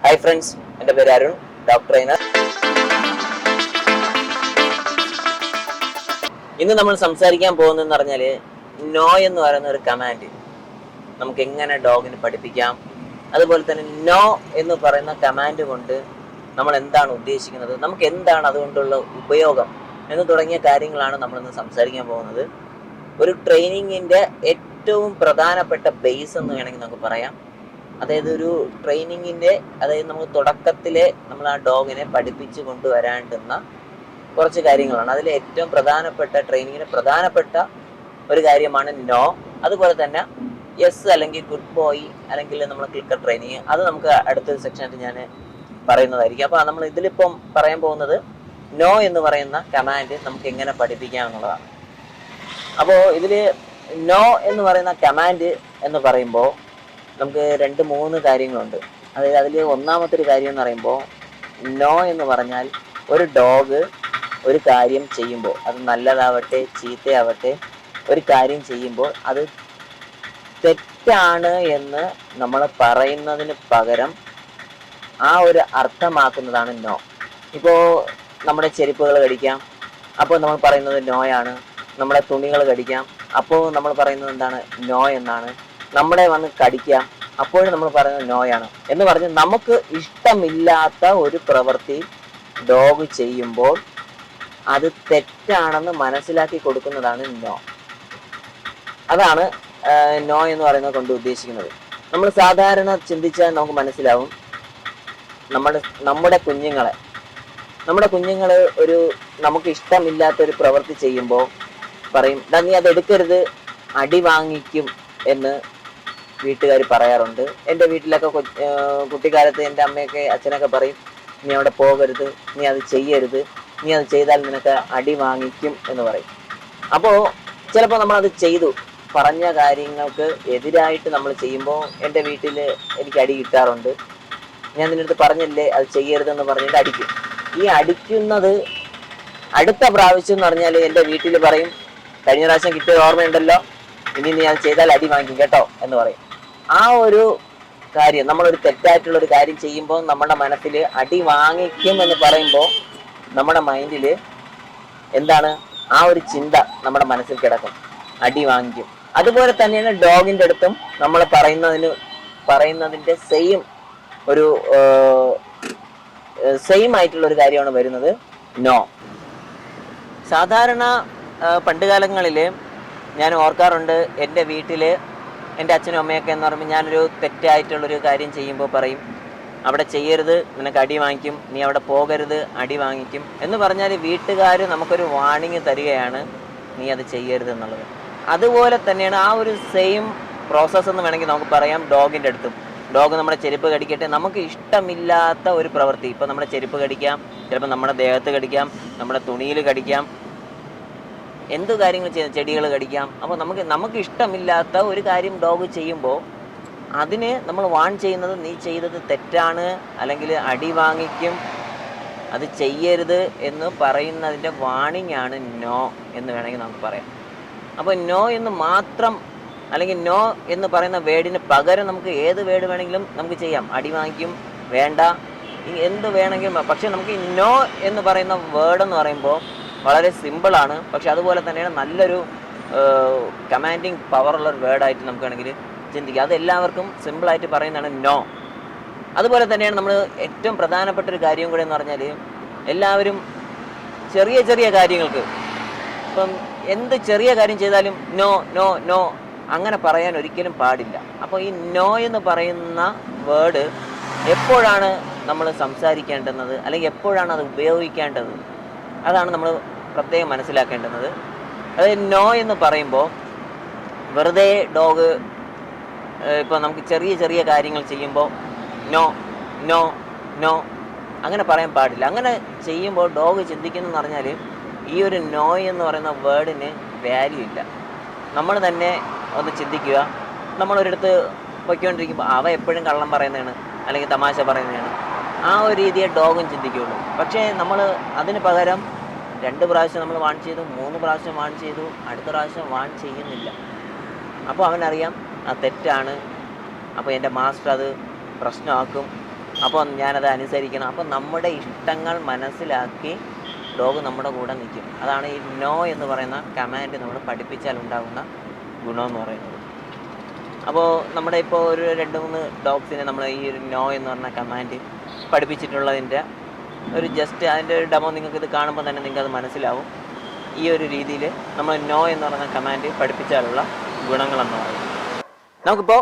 Hi friends, എൻ്റെ പേര് Arun, dog trainer. ഇന്ന് നമ്മൾ സംസാരിക്കാൻ പോകുന്നതെന്ന് പറഞ്ഞാൽ നോ എന്ന് പറയുന്ന ഒരു കമാൻഡ് നമുക്ക് എങ്ങനെ ഡോഗിന് പഠിപ്പിക്കാം, അതുപോലെ തന്നെ നോ എന്ന് പറയുന്ന കമാൻഡ് കൊണ്ട് നമ്മൾ എന്താണ് ഉദ്ദേശിക്കുന്നത്, നമുക്ക് എന്താണ് അതുകൊണ്ടുള്ള ഉപയോഗം എന്ന് തുടങ്ങിയ കാര്യങ്ങളാണ് നമ്മളിന്ന് സംസാരിക്കാൻ പോകുന്നത്. ഒരു ട്രെയിനിങ്ങിൻ്റെ ഏറ്റവും പ്രധാനപ്പെട്ട ബേസ് എന്ന് വേണമെങ്കിൽ നമുക്ക് പറയാം. അതായത് ഒരു ട്രെയിനിങ്ങിൻ്റെ നമുക്ക് തുടക്കത്തിലെ നമ്മൾ ആ ഡോഗിനെ പഠിപ്പിച്ച് കൊണ്ടുവരേണ്ടുന്ന കുറച്ച് കാര്യങ്ങളാണ്. അതിൽ ഏറ്റവും പ്രധാനപ്പെട്ട ട്രെയിനിങ്ങിന് പ്രധാനപ്പെട്ട ഒരു കാര്യമാണ് നോ. അതുപോലെ തന്നെ യെസ് അല്ലെങ്കിൽ ഗുഡ് ബോയ് അല്ലെങ്കിൽ നമ്മൾ ക്ലിക്കർ ട്രെയിനിങ്, അത് നമുക്ക് അടുത്തൊരു സെക്ഷനായിട്ട് ഞാൻ പറയുന്നതായിരിക്കും. അപ്പോൾ നമ്മൾ ഇതിലിപ്പം പറയാൻ പോകുന്നത് നോ എന്ന് പറയുന്ന കമാൻഡ് നമുക്ക് എങ്ങനെ പഠിപ്പിക്കാം എന്നുള്ളതാണ്. അപ്പോൾ ഇതിൽ നോ എന്ന് പറയുന്ന കമാൻഡ് എന്ന് പറയുമ്പോൾ നമുക്ക് 2-3 കാര്യങ്ങളുണ്ട്. അതായത് അതിൽ ഒന്നാമത്തെ ഒരു കാര്യം എന്ന് പറയുമ്പോൾ, നോ എന്ന് പറഞ്ഞാൽ ഒരു ഡോഗ് ഒരു കാര്യം ചെയ്യുമ്പോൾ, അത് നല്ലതാവട്ടെ ചീത്തയാവട്ടെ, ഒരു കാര്യം ചെയ്യുമ്പോൾ അത് തെറ്റാണ് എന്ന് നമ്മൾ പറയുന്നതിന് പകരം ആ ഒരു അർത്ഥമാക്കുന്നതാണ് നോ. ഇപ്പോൾ നമ്മുടെ ചെരുപ്പുകൾ കടിക്കാം, അപ്പോൾ നമ്മൾ പറയുന്നത് നോയാണ്. നമ്മുടെ തുണികൾ കടിക്കാം, അപ്പോൾ നമ്മൾ പറയുന്നത് എന്താണ്? നോ എന്നാണ്. നമ്മളെ വന്ന് കടിക്കാം, അപ്പോഴും നമ്മൾ പറയുന്നത് നോയാണ്. എന്ന് പറഞ്ഞ് നമുക്ക് ഇഷ്ടമില്ലാത്ത ഒരു പ്രവൃത്തി ഡോഗ് ചെയ്യുമ്പോൾ അത് തെറ്റാണെന്ന് മനസ്സിലാക്കി കൊടുക്കുന്നതാണ് നോ. അതാണ് നോ എന്ന് പറയുന്നത് കൊണ്ട് ഉദ്ദേശിക്കുന്നത്. നമ്മൾ സാധാരണ ചിന്തിച്ചാൽ നമുക്ക് മനസ്സിലാവും, നമ്മുടെ കുഞ്ഞുങ്ങൾ ഒരു നമുക്ക് ഇഷ്ടമില്ലാത്ത ഒരു പ്രവൃത്തി ചെയ്യുമ്പോൾ പറയും, നീ അത് എടുക്കരുത്, അടി വാങ്ങിക്കും എന്ന് വീട്ടുകാർ പറയാറുണ്ട്. എൻ്റെ വീട്ടിലൊക്കെ കുട്ടിക്കാലത്ത് എൻ്റെ അമ്മയൊക്കെ അച്ഛനൊക്കെ പറയും, നീ അവിടെ പോകരുത്, നീ അത് ചെയ്യരുത്, നീ അത് ചെയ്താൽ നിനക്ക് അടി വാങ്ങിക്കും എന്ന് പറയും. അപ്പോൾ ചിലപ്പോൾ നമ്മളത് ചെയ്തു, പറഞ്ഞ കാര്യങ്ങൾക്ക് എതിരായിട്ട് നമ്മൾ ചെയ്യുമ്പോൾ എൻ്റെ വീട്ടിൽ എനിക്ക് അടി കിട്ടാറുണ്ട്. ഞാൻ നിൻ്റെ അടുത്ത് പറഞ്ഞില്ലേ അത് ചെയ്യരുതെന്ന് പറഞ്ഞിട്ട് അടിക്കും. ഈ അടിക്കുന്നത് അടുത്ത പ്രാവശ്യം എന്ന് പറഞ്ഞാൽ എൻ്റെ വീട്ടിൽ പറയും, കഴിഞ്ഞ പ്രാവശ്യം കിട്ടിയ ഓർമ്മയുണ്ടല്ലോ, ഇനി നീ അത് ചെയ്താൽ അടി വാങ്ങിക്കും കേട്ടോ എന്ന് പറയും. ആ ഒരു കാര്യം, നമ്മളൊരു തെറ്റായിട്ടുള്ളൊരു കാര്യം ചെയ്യുമ്പോൾ നമ്മുടെ മനസ്സിൽ അടി വാങ്ങിക്കും എന്ന് പറയുമ്പോൾ നമ്മുടെ മൈൻഡിൽ എന്താണ്? ആ ഒരു ചിന്ത നമ്മുടെ മനസ്സിൽ കിടക്കും, അടി വാങ്ങിക്കും. അതുപോലെ തന്നെയാണ് ഡോഗിൻ്റെ അടുത്തും നമ്മൾ പറയുന്നതിൻ്റെ സെയിം ആയിട്ടുള്ള ഒരു കാര്യമാണ് വരുന്നത് നോ. സാധാരണ പണ്ട് കാലങ്ങളിൽ ഞാൻ ഓർക്കാറുണ്ട്, എൻ്റെ വീട്ടിൽ എൻ്റെ അച്ഛനും അമ്മയൊക്കെ എന്ന് പറയുമ്പോൾ ഞാനൊരു തെറ്റായിട്ടുള്ളൊരു കാര്യം ചെയ്യുമ്പോൾ പറയും, അവിടെ ചെയ്യരുത്, നിനക്ക് അടി വാങ്ങിക്കും, നീ അവിടെ പോകരുത്, അടി വാങ്ങിക്കും എന്ന് പറഞ്ഞാൽ വീട്ടുകാർ നമുക്കൊരു വാണിംഗ് തരികയാണ്, നീ അത് ചെയ്യരുത് എന്നുള്ളത്. അതുപോലെ തന്നെയാണ് ആ ഒരു സെയിം പ്രോസസ്സ് എന്ന് വേണമെങ്കിൽ നമുക്ക് പറയാം ഡോഗിൻ്റെ അടുത്തും. ഡോഗ് നമ്മുടെ ചെരുപ്പ് കടിക്കട്ടെ, നമുക്ക് ഇഷ്ടമില്ലാത്ത ഒരു പ്രവൃത്തി, ഇപ്പോൾ നമ്മുടെ ചെരുപ്പ് കടിക്കാം, ചിലപ്പോൾ നമ്മുടെ ദേഹത്ത് കടിക്കാം, നമ്മുടെ തുണിയിൽ കടിക്കാം, എന്ത് കാര്യങ്ങൾ ചെയ്യാം, ചെടികൾ കടിക്കാം. അപ്പോൾ നമുക്ക് ഇഷ്ടമില്ലാത്ത ഒരു കാര്യം ഡോഗ് ചെയ്യുമ്പോൾ അതിന് നമ്മൾ വാൺ ചെയ്യുന്നത്, നീ ചെയ്തത് തെറ്റാണ്, അല്ലെങ്കിൽ അടി വാങ്ങിക്കും, അത് ചെയ്യരുത് എന്ന് പറയുന്നതിൻ്റെ വാണിംഗ് ആണ് നോ എന്ന് വേണമെങ്കിൽ നമുക്ക് പറയാം. അപ്പോൾ നോ എന്ന് മാത്രം, അല്ലെങ്കിൽ നോ എന്ന് പറയുന്ന വേർഡിന് പകരം നമുക്ക് ഏത് വേർഡ് വേണമെങ്കിലും നമുക്ക് ചെയ്യാം. അടി വാങ്ങിക്കും വേണ്ട, എന്ത് വേണമെങ്കിലും. പക്ഷെ നമുക്ക് ഈ നോ എന്ന് പറയുന്ന വേർഡ് എന്ന് പറയുമ്പോൾ വളരെ സിമ്പിളാണ്, പക്ഷെ അതുപോലെ തന്നെയാണ് നല്ലൊരു കമാൻഡിങ് പവറുള്ളൊരു വേർഡായിട്ട് നമുക്ക് വേണമെങ്കിൽ ചിന്തിക്കുക. അത് എല്ലാവർക്കും സിമ്പിളായിട്ട് പറയുന്നതാണ് നോ. അതുപോലെ തന്നെയാണ് നമ്മൾ ഏറ്റവും പ്രധാനപ്പെട്ട ഒരു കാര്യം കൂടെ എന്ന് പറഞ്ഞാൽ, എല്ലാവരും ചെറിയ ചെറിയ കാര്യങ്ങൾക്ക്, ഇപ്പം എന്ത് ചെറിയ കാര്യം ചെയ്താലും നോ നോ നോ അങ്ങനെ പറയാൻ ഒരിക്കലും പാടില്ല. അപ്പോൾ ഈ നോ എന്ന് പറയുന്ന വേർഡ് എപ്പോഴാണ് നമ്മൾ സംസാരിക്കേണ്ടുന്നത്, അല്ലെങ്കിൽ എപ്പോഴാണ് അത് ഉപയോഗിക്കേണ്ടത്, അതാണ് നമ്മൾ പ്രത്യേകം മനസ്സിലാക്കേണ്ടുന്നത്. അതായത് നോ എന്ന് പറയുമ്പോൾ വെറുതെ ഡോഗ് ഇപ്പോൾ നമുക്ക് ചെറിയ ചെറിയ കാര്യങ്ങൾ ചെയ്യുമ്പോൾ നോ നോ നോ അങ്ങനെ പറയാൻ പാടില്ല. അങ്ങനെ ചെയ്യുമ്പോൾ ഡോഗ് ചിന്തിക്കുന്നതെന്ന് പറഞ്ഞാൽ ഈ ഒരു നോ എന്ന് പറയുന്ന വേർഡിന് വാല്യൂ ഇല്ല. നമ്മൾ തന്നെ ഒന്ന് ചിന്തിക്കുക, നമ്മളൊരിടത്ത് പൊയ്ക്കൊണ്ടിരിക്കുമ്പോൾ അവ എപ്പോഴും കള്ളം പറയുന്നതാണ് അല്ലെങ്കിൽ തമാശ പറയുന്നതാണ്, ആ ഒരു രീതിയെ ഡോഗും ചിന്തിക്കുകയുള്ളൂ. പക്ഷേ നമ്മൾ അതിന് പകരം 2 പ്രാവശ്യം നമ്മൾ വാൺ ചെയ്തു, 3 പ്രാവശ്യം വാൺ ചെയ്തു, അടുത്ത പ്രാവശ്യം വാൺ ചെയ്യുന്നില്ല. അപ്പോൾ അവനറിയാം അത് തെറ്റാണ്, അപ്പോൾ എൻ്റെ മാസ്റ്റർ അത് പ്രശ്നമാക്കും, അപ്പോൾ ഞാനത് അനുസരിക്കണം. അപ്പോൾ നമ്മുടെ ഇഷ്ടങ്ങൾ മനസ്സിലാക്കി ഡോഗ് നമ്മുടെ കൂടെ നിൽക്കും. അതാണ് ഈ നോ എന്ന് പറയുന്ന കമാൻഡ് നമ്മൾ പഠിപ്പിച്ചാൽ ഉണ്ടാകുന്ന ഗുണമെന്ന് പറയുന്നത്. അപ്പോൾ നമ്മുടെ ഇപ്പോൾ ഒരു 2-3 ഡോഗ്സിനെ നമ്മൾ ഈ ഒരു നോ എന്ന് പറഞ്ഞ കമാൻഡ് പഠിപ്പിച്ചിട്ടുള്ളതിൻ്റെ ഒരു ജസ്റ്റ് അതിൻ്റെ ഒരു ഡെമോ നിങ്ങൾക്കിത് കാണുമ്പോൾ തന്നെ നിങ്ങൾക്കത് മനസ്സിലാവും. ഈ ഒരു രീതിയിൽ നമ്മൾ നോ എന്ന് പറയുന്ന കമാൻഡ് പഠിപ്പിച്ചാലുള്ള ഗുണങ്ങളെന്ന് പറയുന്നത്. നമുക്കിപ്പോൾ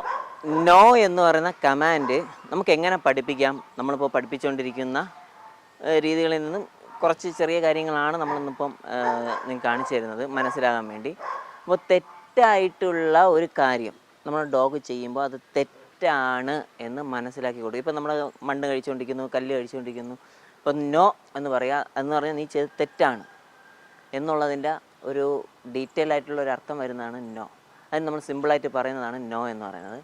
നോ എന്ന് പറയുന്ന കമാൻഡ് നമുക്ക് എങ്ങനെ പഠിപ്പിക്കാം? നമ്മളിപ്പോൾ പഠിപ്പിച്ചുകൊണ്ടിരിക്കുന്ന രീതികളിൽ നിന്നും കുറച്ച് ചെറിയ കാര്യങ്ങളാണ് നമ്മളിന്നിപ്പം നിങ്ങൾക്ക് കാണിച്ചു തരുന്നത് മനസ്സിലാകാൻ വേണ്ടി. അപ്പോൾ തെറ്റായിട്ടുള്ള ഒരു കാര്യം നമ്മൾ ഡോഗ് ചെയ്യുമ്പോൾ അത് തെറ്റാണ് എന്ന് മനസ്സിലാക്കി കൊടുക്കും. ഇപ്പം നമ്മൾ മണ്ണ് കഴിച്ചുകൊണ്ടിരിക്കുന്നു, കല്ല് കഴിച്ചുകൊണ്ടിരിക്കുന്നു, അപ്പം നോ എന്ന് പറഞ്ഞാൽ നീ ചെയ്ത് തെറ്റാണ് എന്നുള്ളതിൻ്റെ ഒരു ഡീറ്റെയിൽ ആയിട്ടുള്ള ഒരു അർത്ഥം വരുന്നതാണ് നോ. അതിന് നമ്മൾ സിമ്പിളായിട്ട് പറയുന്നതാണ് നോ എന്ന് പറയുന്നത്.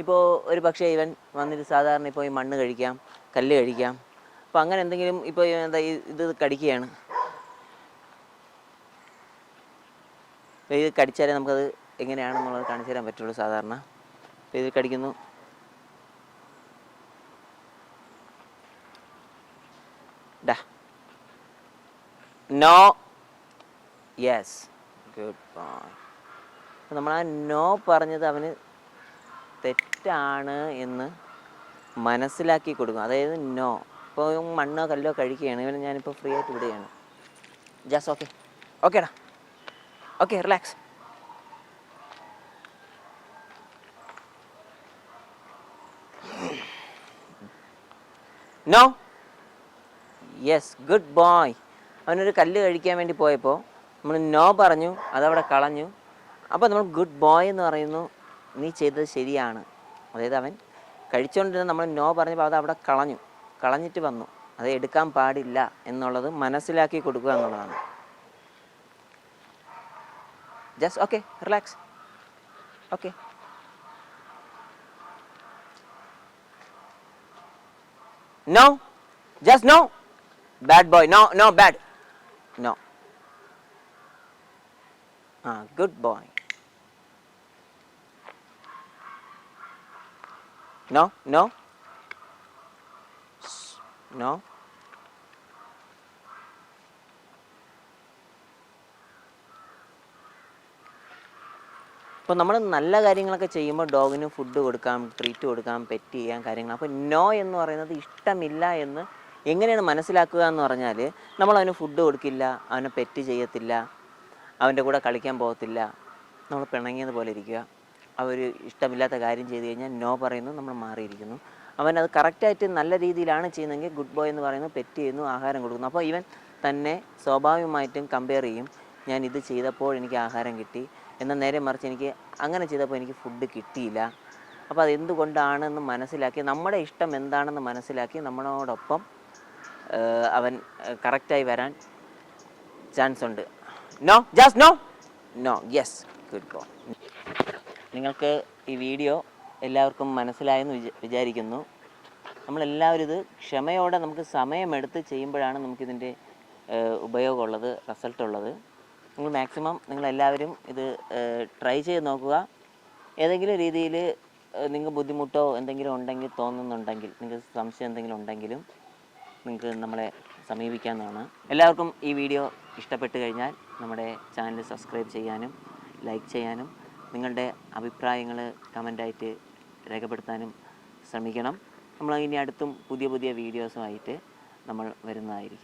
ഇപ്പോൾ ഒരു പക്ഷേ ഇവൻ വന്നിട്ട് സാധാരണ ഇപ്പോൾ ഈ മണ്ണ് കഴിക്കാം, കല്ല് കഴിക്കാം, അപ്പോൾ അങ്ങനെ എന്തെങ്കിലും ഇപ്പോൾ എന്താ ഇത് കടിക്കുകയാണ്, അപ്പോൾ ഇത് കടിച്ചാലേ നമുക്കത് എങ്ങനെയാണെന്നുള്ളത് കാണിച്ചു തരാൻ പറ്റുള്ളൂ സാധാരണ. അപ്പോൾ ഇത് കടിക്കുന്നു, ഡാ നോ, യെസ്, ഗുഡ് ബോയ്. അപ്പോൾ നമ്മൾ ആ നോ പറഞ്ഞത് അവന് തെറ്റാണ് എന്ന് മനസ്സിലാക്കി കൊടുക്കും. അതായത് നോ. ഇപ്പോൾ മണ്ണോ കല്ലോ കഴിക്കുകയാണ്, ഇവന് ഞാനിപ്പോൾ ഫ്രീ ആയിട്ട് വിടുകയാണ്. ജസ്റ്റ് ഓക്കെ, ഓക്കേടാ, okay, relax. No, yes, good boy. അവനൊരു കല്ല് കഴിക്കാൻ വേണ്ടി പോയപ്പോൾ നമ്മൾ നോ പറഞ്ഞു, അതവിടെ കളഞ്ഞു. അപ്പോൾ നമ്മൾ ഗുഡ് ബോയ് എന്ന് പറയുന്നു, നീ ചെയ്തത് ശരിയാണ്. അതായത് അവൻ കഴിച്ചുകൊണ്ടിരുന്ന നമ്മൾ നോ പറഞ്ഞപ്പോൾ അത് അവിടെ കളഞ്ഞിട്ട് വന്നു, അത് എടുക്കാൻ പാടില്ല എന്നുള്ളത് മനസ്സിലാക്കി കൊടുക്കുക എന്നുള്ളതാണ്. Just okay, relax, okay. No, just no, bad boy, no, no, bad, no. Good boy. No, no, no. ഇപ്പോൾ നമ്മൾ നല്ല കാര്യങ്ങളൊക്കെ ചെയ്യുമ്പോൾ ഡോഗിന് ഫുഡ് കൊടുക്കാം, ട്രീറ്റ് കൊടുക്കാം, പെറ്റ് ചെയ്യാൻ കാര്യങ്ങൾ. അപ്പോൾ നോ എന്ന് പറയുന്നത് ഇഷ്ടമില്ല എന്ന് എങ്ങനെയാണ് മനസ്സിലാക്കുക എന്ന് പറഞ്ഞാൽ, നമ്മളവന് ഫുഡ് കൊടുക്കില്ല, അവനെ പെറ്റ് ചെയ്യത്തില്ല, അവൻ്റെ കൂടെ കളിക്കാൻ പോകത്തില്ല, നമ്മൾ പിണങ്ങിയത് പോലെ ഇരിക്കുക. അവർ ഇഷ്ടമില്ലാത്ത കാര്യം ചെയ്ത് കഴിഞ്ഞാൽ നോ പറയുന്നു, നമ്മൾ മാറിയിരിക്കുന്നു. അവനത് കറക്റ്റായിട്ട് നല്ല രീതിയിലാണ് ചെയ്യുന്നതെങ്കിൽ ഗുഡ് ബോയ് എന്ന് പറയുന്നു, പെറ്റ് ചെയ്യുന്നു, ആഹാരം കൊടുക്കുന്നു. അപ്പോൾ ഇവൻ തന്നെ സ്വാഭാവികമായിട്ടും കമ്പയർ ചെയ്യും, ഞാൻ ഇത് ചെയ്തപ്പോൾ എനിക്ക് ആഹാരം കിട്ടി, എന്നാൽ നേരെ മറിച്ച് എനിക്ക് അങ്ങനെ ചെയ്തപ്പോൾ എനിക്ക് ഫുഡ് കിട്ടിയില്ല. അപ്പോൾ അതെന്തുകൊണ്ടാണെന്ന് മനസ്സിലാക്കി, നമ്മുടെ ഇഷ്ടം എന്താണെന്ന് മനസ്സിലാക്കി നമ്മളോടൊപ്പം അവൻ കറക്റ്റായി വരാൻ ചാൻസ് ഉണ്ട്. No, just no, no, yes, good boy. നിങ്ങൾക്ക് ഈ വീഡിയോ എല്ലാവർക്കും മനസ്സിലായെന്ന് വിചാരിക്കുന്നു. നമ്മളെല്ലാവരും ഇത് ക്ഷമയോടെ നമുക്ക് സമയമെടുത്ത് ചെയ്യുമ്പോഴാണ് നമുക്കിതിൻ്റെ ഉപയോഗമുള്ളത്, റിസൾട്ടുള്ളത്. നിങ്ങൾ മാക്സിമം നിങ്ങളെല്ലാവരും ഇത് ട്രൈ ചെയ്ത് നോക്കുക. ഏതെങ്കിലും രീതിയിൽ നിങ്ങൾക്ക് ബുദ്ധിമുട്ടോ എന്തെങ്കിലും ഉണ്ടെങ്കിൽ തോന്നുന്നുണ്ടെങ്കിൽ, നിങ്ങൾക്ക് സംശയം എന്തെങ്കിലും ഉണ്ടെങ്കിലും നിങ്ങൾക്ക് നമ്മളെ സമീപിക്കാവുന്നതാണ്. എല്ലാവർക്കും ഈ വീഡിയോ ഇഷ്ടപ്പെട്ട് കഴിഞ്ഞാൽ നമ്മുടെ ചാനൽ സബ്സ്ക്രൈബ് ചെയ്യാനും ലൈക്ക് ചെയ്യാനും നിങ്ങളുടെ അഭിപ്രായങ്ങൾ കമൻ്റായിട്ട് രേഖപ്പെടുത്താനും ശ്രമിക്കണം. നമ്മൾ ഇനി അടുത്തും പുതിയ പുതിയ വീഡിയോസുമായിട്ട് നമ്മൾ വരുന്നതായിരിക്കും.